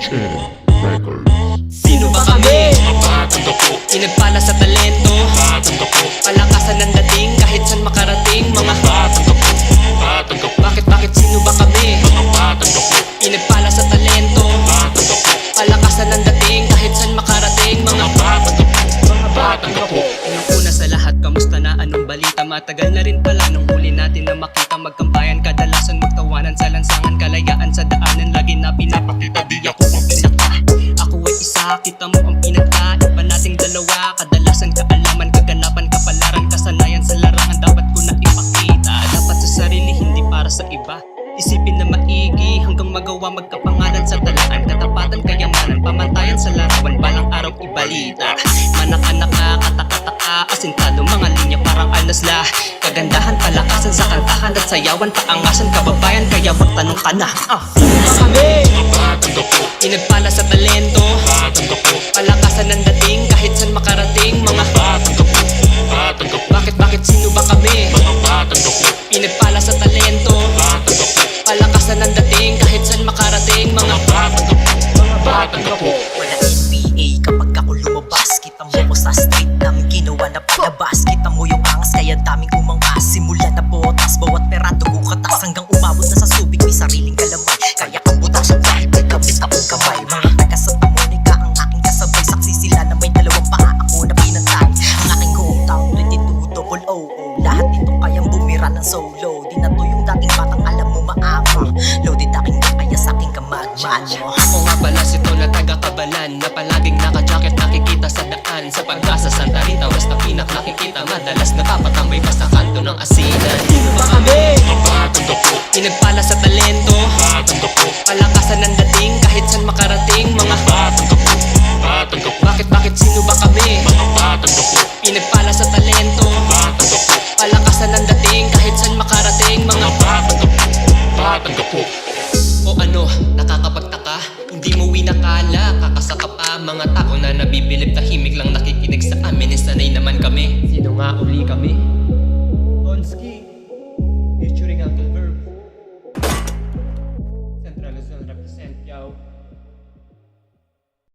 Sino ba kami? Pinagpala sa talento, palakasan ng dating kahit saan makarating. Mga bakit sino ba kami? Pinagpala sa talento, palakasan ng dating kahit saan makarating. Mga una sa lahat, kamusta na? Anong balita? Matagal na rin pala nung huli natin na makita. Magkambayan, kadalasan magtawanan sa lansangan, kalayaan sa daanan, lagi na pinapakita. Di ako ang pinaka, ako ay isa, kita mo ang pinaka. Iba nating dalawa, kadalasan kaalaman, kaganapan, kapalaran, kasanayan sa larangan. Dapat ko na ipakita, dapat sa sarili, hindi para sa iba. Isipin na maigi hanggang magawa, magkapangalan sa talaan, katapatan, kayamanan, pamantayan sa larawan, balang araw ibalita. Manaka-naka, kataka-taka, asintado, mga linya parang alnasla. Kagandahan, palakasan sa kantahan at sayawan, paangasan, kababayan, kaya magtanong ka na. Sino ba kami? Pinagpala sa talento, palakasan ng dating kahit saan makarating. Mga bakit sino ba kami? Pinagpala sa talento, palakasan ng dating kahit saan makarating. Mga wala NBA kapag ako lumabas. Kita mo ko sa street namin ginawa na palabas. Kita mo yung angas kaya daming umangkas. Simula na botas, bawat pera dugo katas, hanggang umabot na sa subig may sariling kalamay. Kaya kang butas ang kahit may kapit akong kamay. Mga taga sa Tamonica ang aking kasabay. Saksi sila na may dalawang paa, ako na pinantay. Ang aking hometown 2200. Lahat ito kayang bumira ng solo. Di na to yung dating batang alam mo maama. Loaded aking gang kaya sa aking kamagman mo. ako nga pala si Tol na taga-Kabalan, na palaging naka-jacket nakikita sa daan. Sa Pag-asa, Santa Rita, West na pinak nakikita. Madalas napapatambay pa sa kanto ng asinan. Sino ba kami? Pinagpala sa talento, palakasan ng dating kahit saan makarating. Mga bakit sino ba kami? Pinagpala sa talento, palakasan ng dating kahit saan makarating. Mga o ano, nakakapagtaka, hindi mo winakala, kakasaka pa. Mga tao na nabibilib, tahimik lang nakikinig sa amin, sanay naman kami. Sino nga uli kami?